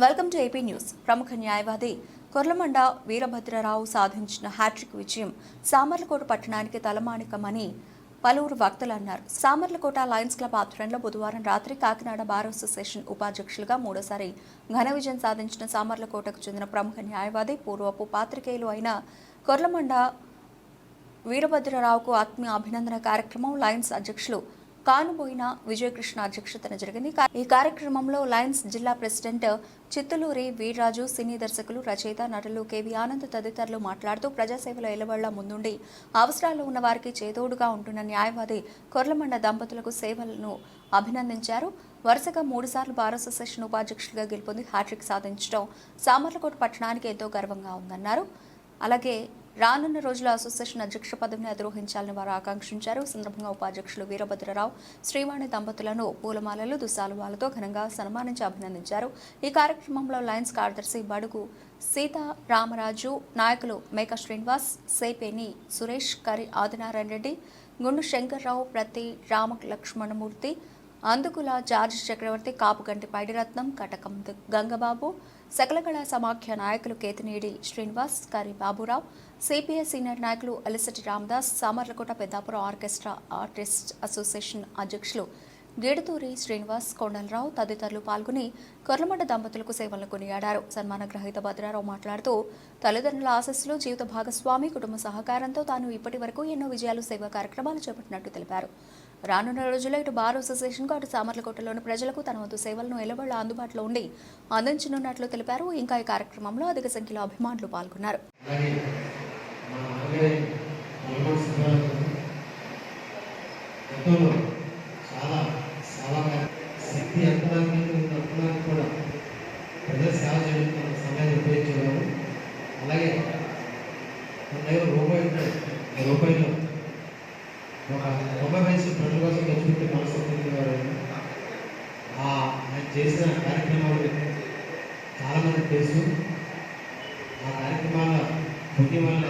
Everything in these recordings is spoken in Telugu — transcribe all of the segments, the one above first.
Welcome to AP news. ప్రముఖ న్యాయవాది కొర్లమండ వీరభద్రరావు సాధించిన హ్యాట్రిక్ విజయం సామర్లకోట పట్టణానికి తలమానికమని పలువురు వక్తలు అన్నారు. సామర్లకోట లయన్స్ క్లబ్ ఆధ్వర్యంలో బుధవారం రాత్రి కాకినాడ బార్ అసోసియేషన్ ఉపాధ్యక్షులుగా మూడోసారి ఘన విజయం సాధించిన సామర్లకోటకు చెందిన ప్రముఖ న్యాయవాది పూర్వపు పాత్రికేయులు అయిన కొర్లమండ వీరభద్రరావుకు ఆత్మీయ అభినందన కార్యక్రమం లయన్స్ అధ్యక్షులు కానుబోయిన విజయకృష్ణ అధ్యక్షతన జరిగింది. ఈ కార్యక్రమంలో లయన్స్ జిల్లా ప్రెసిడెంట్ చిత్తులూరి వీర్రాజు, సినీ దర్శకులు, రచయిత, నటులు కేవీ ఆనంద్ తదితరులు మాట్లాడుతూ ప్రజాసేవలో ఎల్లవెళ్లా ముందుండి అవసరాల్లో ఉన్న వారికి చేదోడుగా ఉంటున్న న్యాయవాది కొర్లమండ దంపతులకు సేవలను అభినందించారు. వరుసగా 3 సార్లు బార్ అసోసియేషన్ ఉపాధ్యక్షులుగా గెలుపొంది హ్యాట్రిక్ సాధించడం సామర్లకోట పట్టణానికి ఎంతో గర్వంగా ఉందన్నారు. అలాగే రానున్న రోజుల్లో అసోసియేషన్ అధ్యక్ష పదవిని అధిరోహించాలని వారు ఆకాంక్షించారు. ఈ సందర్భంగా ఉపాధ్యక్షులు వీరభద్రరావు, శ్రీవాణి దంపతులను పూలమాలలు, దుస్సాలువాలతో ఘనంగా సన్మానించి అభినందించారు. ఈ కార్యక్రమంలో లయన్స్ కార్యదర్శి బడుగు సీతారామరాజు, నాయకులు మేక శ్రీనివాస్, సేపేని సురేష్, కరి ఆదినారాయణ రెడ్డి, గుండు శంకర్రావు, ప్రతి రామలక్ష్మణమూర్తి, అందుకుల జార్జ్ చక్రవర్తి, కాపుగంటి పైడిరత్నం, కటకం గంగబాబు, సకలకళా సమాఖ్య నాయకులు కేతినేడి శ్రీనివాస్, కరి బాబురావు, సిపిఎస్ సీనియర్ నాయకులు Alisati Ramadas, Samarlakota Peddapuram orchestra artist association అధ్యక్షులు గేడుతూరి శ్రీనివాస్, కొండలరావు తదితరులు పాల్గొని కొర్లమండ దంపతులకు సేవలను కొనియాడారు. సన్మాన గ్రహీత భద్రారావు మాట్లాడుతూ తల్లిదండ్రుల ఆశస్సులు, జీవిత భాగస్వామి, కుటుంబ సహకారంతో తాను ఇప్పటి వరకు ఎన్నో విజయాలు, సేవా కార్యక్రమాలు చేపట్టినట్టు తెలిపారు. రానున్న రోజుల్లో ఇటు బార్ అసోసియేషన్కు అటు సామర్లకోటలోని ప్రజలకు తన వంతు సేవలను ఎల్లవేళ అందుబాటులో ఉండి అందించనున్నట్లు తెలిపారు. ఇంకా ఈ కార్యక్రమంలో అధిక సంఖ్యలో అభిమానులు పాల్గొన్నారు. చేసిన కార్యక్రమాలు చాలామంది తెలుసు. ఆ కార్యక్రమాల పుణ్యం వల్ల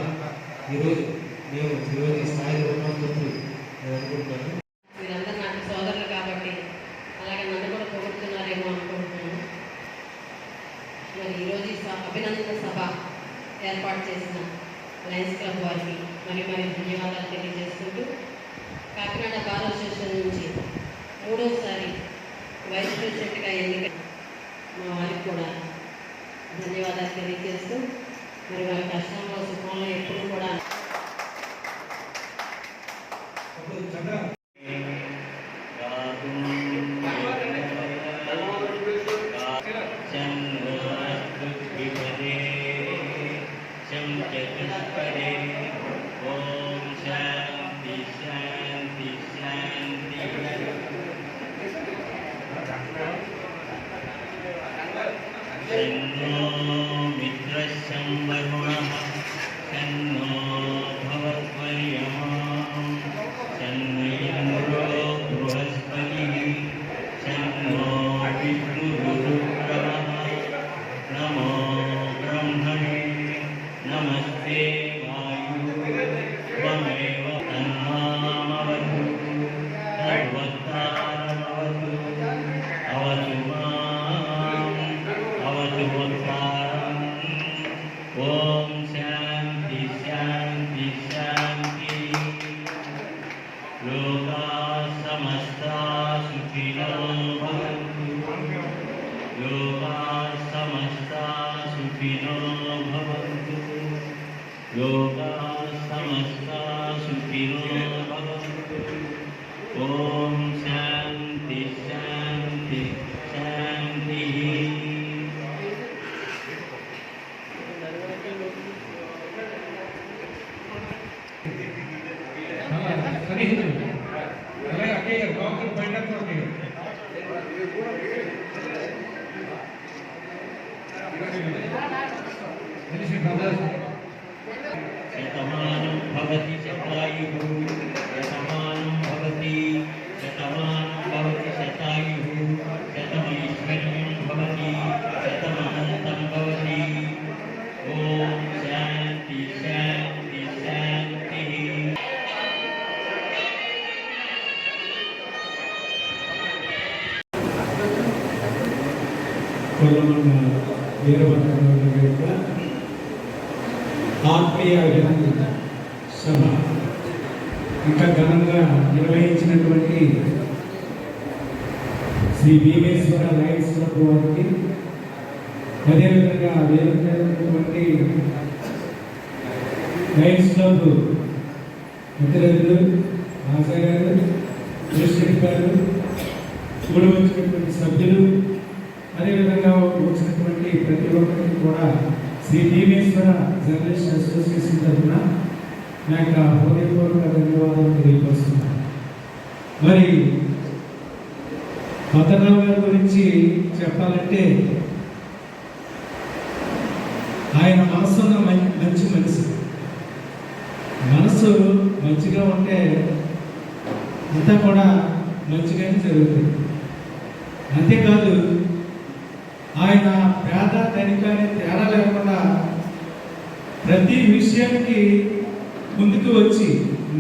ఈరోజు మేము ఈరోజు స్థాయిలో ఉన్నామని నేను అనుకుంటున్నాను. మీరందరూ నాకు సోదరులు కాబట్టి అలాగే నన్ను కూడా పొగుడుతున్నారేమో అనుకుంటున్నాను. మరి ఈరోజు అభినందన సభ ఏర్పాటు చేసిన లయన్స్ క్లబ్ వారికి మరి ధన్యవాదాలు తెలియజేసుకుంటూ, కాకినాడ బార్ అసోసియేషన్ నుంచి 3వసారి వైస్ ప్రెసిడెంట్గా ఎన్నిక మా వారికి కూడా ధన్యవాదాలు తెలియజేస్తూ, మరి వారి కష్టంలో సుఖంలో ఎప్పుడు కూడా ఓం శాంతి శాంతి శాంతి. శతమానం భవతి శతాయుః, శతమానం భవతి శతమానం భవతి శతాయుః, శతమైశ్వర్యం భవతి శతమనంతం భవతి. ఓం శాంతి శాంతి శాంతి. గొల్లమన్న వీరభద్రరావు గారి యొక్క ఆత్మీయ అభినందన సభ ఇంకా ఘనంగా నిర్వహించినటువంటి శ్రీ భీమేశ్వర లయన్స్ క్లబ్ వారికి, అదేవిధంగా వేదికైనటువంటి లయన్స్ క్లబ్ మిత్రులు, రాజా గారు, ప్రెసిడెంట్ గారు, కూడా వచ్చినటువంటి సభ్యులు, అదేవిధంగా వచ్చినటువంటి ప్రతి ఒక్కరికి కూడా శ్రీ భీమేశ్వర జర్నలిస్ట్ అసోసియేషన్ తరఫున నా యొక్క హృదయపూర్వక ధన్యవాదాలు తెలియపరుస్తున్నాను. మరి భద్రరావు గారి గురించి చెప్పాలంటే ఆయన మనసున్న మంచి మనిషి. మనసు మంచిగా ఉంటే అంతా కూడా మంచిగానే జరుగుతుంది. అంతేకాదు ఆయన పేద ధనిక అనే తేడా లేకుండా ప్రతి విషయానికి ముందుకు వచ్చి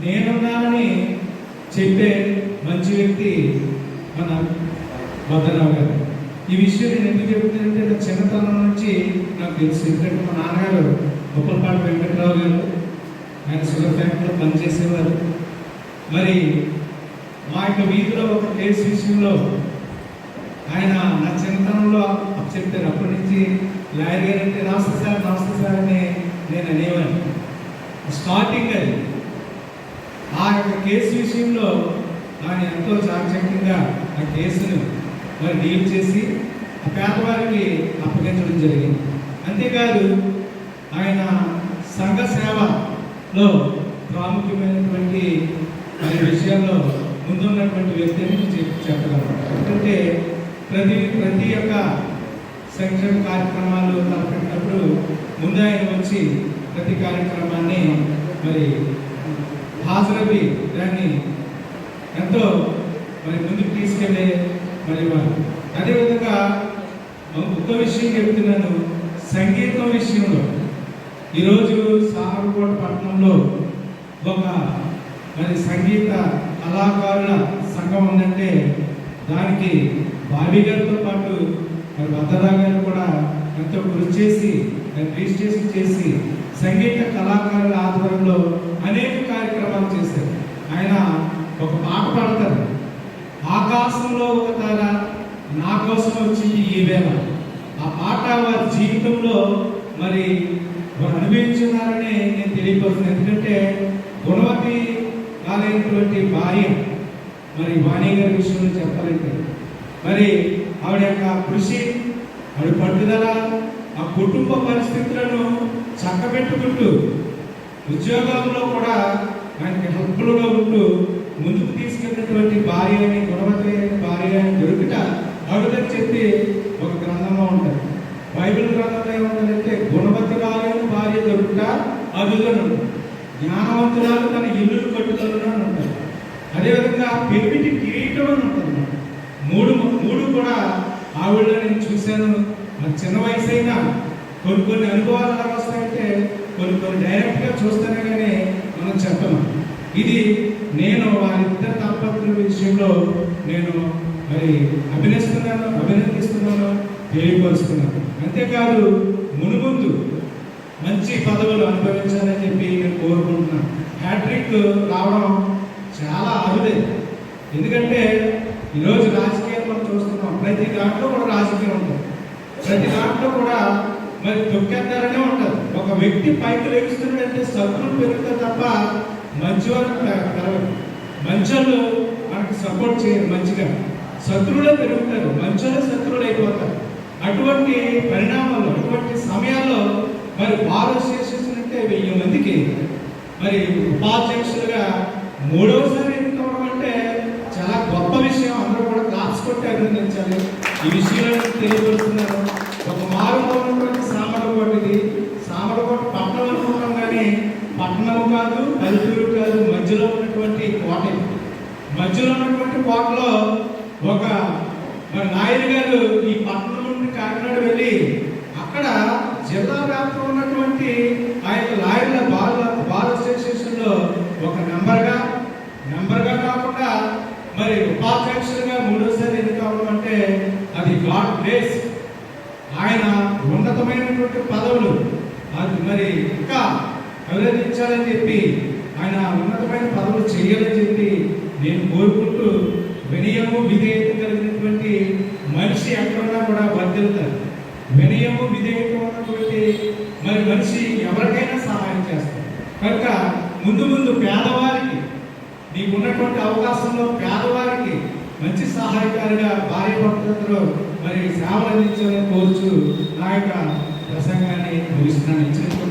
నేనున్నానని చెప్పే మంచి వ్యక్తి మన భద్రరావు గారు. ఈ విషయం నేను ఎందుకు చెప్తానంటే నా చిన్నతనం నుంచి నాకు తెలుసు. ఎందుకంటే మా నాన్నగారు ఉప్పలపాటి వెంకటరావు గారు, ఆయన షుగర్ ఫ్యాక్టరీలో పనిచేసేవారు. మరి మా యొక్క వీధిలో ఒక కేసు విషయంలో ఆయన నా చిన్నతనంలో చెప్తారు. అప్పటి నుంచి లాయర్ గారు అంటే నమస్తే సార్ అని నేను అనేవాడిని. స్టార్టింగ్ అది ఆ యొక్క కేసు విషయంలో ఆయన ఎంతో చాకచక్యంగా ఆ కేసును మరి డీల్ చేసి ఆ పేదవారికి అప్పగించడం జరిగింది. అంతేకాదు ఆయన సంఘ సేవలో ప్రాముఖ్యమైనటువంటి మరి విషయాల్లో ముందున్నటువంటి వ్యక్తి అని చెప్పగలను. ఎందుకంటే ప్రతి ఒక్క సంక్షేమ కార్యక్రమాలు తలపెట్టినప్పుడు ముందు ఆయన వచ్చి ప్రతి కార్యక్రమాన్ని మరి హాజరవి దాన్ని ఎంతో మరి ముందుకు తీసుకెళ్ళే మరి వారు. అదేవిధంగా ఒక విషయం చెప్తున్నాను, సంగీతం విషయంలో ఈరోజు సామర్లకోట పట్టణంలో ఒక మరి సంగీత కళాకారుల సంఘం ఉందంటే దానికి బాబీ గారితో పాటు మరి భద్రరావు గారు కూడా ఎంతో కృషి చేసి రిజిస్ట్రేషన్ చేసి సంగీత కళాకారుల ఆధ్వర్యంలో అనేక కార్యక్రమాలు చేశారు. ఆయన ఒక పాట పాడతారు, ఆకాశంలో ఒక తార నా కోసం వచ్చింది ఈ వేళ. ఆ పాట వారి జీవితంలో మరి వారు అనుభవించున్నారని నేను తెలియపరుస్తున్నాను. ఎందుకంటే గుణవతి కాలైనటువంటి భార్య మరి వాణి గారి విషయంలో చెప్పాలంటే మరి ఆవిడ యొక్క కృషి, ఆవిడ పట్టుదల, ఆ కుటుంబ పరిస్థితులను చక్కబెట్టుకుంటూ ఉద్యోగాల్లో కూడా ఆయనకి హెల్ప్ఫుల్గా ఉంటూ ముందుకు తీసుకెళ్ళినటువంటి భార్య అని, గుణవతి భార్య అని దొరుకుట ఆవిడని చెప్పి ఒక గ్రంథంలో ఉంటుంది. బైబిల్ గ్రంథంలో ఏముంటుందంటే గుణవతురాలైన భార్య దొరుకుట అదులను, జ్ఞానవంతురాలు తన ఇల్లు కట్టుదలను అని ఉంటుంది. అదేవిధంగా పెరిమిటి కిరీటం అని ఉంటుంది. మూడు కూడా ఆవిడ నేను చూశాను. మరి చిన్న వయసు అయినా కొన్ని అనుభవాలు ఎలా వస్తాయంటే కొన్ని డైరెక్ట్గా చూస్తేనే కానీ మనం చెప్పను. ఇది నేను వారిద్దరు దంపతుల విషయంలో నేను మరి అభినందిస్తున్నాను, తెలియపరుస్తున్నాను. అంతేకాదు మునుముందు మంచి పదవులు అనుభవించాలని చెప్పి నేను కోరుకుంటున్నాను. హ్యాట్రిక్ రావడం చాలా అరుదే. ఎందుకంటే ఈరోజు రాజకీయాలు మనం చూస్తున్నాం, ప్రతి దాంట్లో కూడా రాజకీయం ఉంటుంది, ప్రతి దాంట్లో కూడా మరి తొక్కేద్దారనే ఉంటుంది. ఒక వ్యక్తి పైకి లెగుస్తున్నాడంటే శత్రువులు పెరుగుతారు తప్ప మంచి వాళ్ళు పెరగరు. మంచోళ్ళు మనకి సపోర్ట్ చేయరు, మంచిగా శత్రువులే పెరుగుతారు, మంచోళ్ళే శత్రువులు అయిపోతారు. అటువంటి పరిణామాల్లో, అటువంటి సమయాల్లో మరి బార్ అసోసియేషన్ అంటే 1000 మందికి మరి ఉపాధ్యక్షులుగా 3వసారి ఎన్నుకోవడం అంటే చాలా గొప్ప విషయం. అందరూ కూడా క్లాప్స్ కొట్టి అభినందించాలి. ఈ విషయాలను తెలియపరుస్తున్నారు. ఒక మారులో ఉన్నటువంటి సామర్లకోట, ఇది సామర్లకోట పట్టణం అనుకుంటాం కానీ పట్టణం కాదు, పల్లెటూరు కాదు, మధ్యలో ఉన్నటువంటి కోట. మధ్యలో ఉన్నటువంటి కోటలో ఒక మరి నాయుడు గారు ఈ పట్టణం నుండి కాకినాడ వెళ్ళి అక్కడ జిల్లా వ్యాప్తంగా ఉన్నటువంటి ఆ యొక్క లాయర్ల బార్ అసోసియేషన్లో ఒక మెంబర్గా కాకుండా మరి ఉపాధ్యక్షులుగా 3వసారి ఎన్నికవడం అంటే అది గాడ్ గ్రేస్. ఉన్నతమైనటువంటి పదవులు అది మరి ఇంకా అభినందించాలని చెప్పి ఆయన ఉన్నతమైన పదవులు చేయాలని చెప్పి నేను కోరుకుంటూ, వినయము విధేయత కలిగినటువంటి మనిషి ఎక్కడున్నా కూడా వర్ధిల్లుతారు. వినయము విధేయత ఉన్నటువంటి మరి మనిషి ఎవరికైనా సహాయం చేస్తారు. కనుక ముందు ముందు పేదవారికి నీకున్నటువంటి అవకాశంలో పేదవారికి మంచి సహాయకారిగా భార్య భర్తలతో మరి సేవలు అందించాలని కోరుచు నా యొక్క ప్రసంగాన్ని ముగిస్తున్నాను.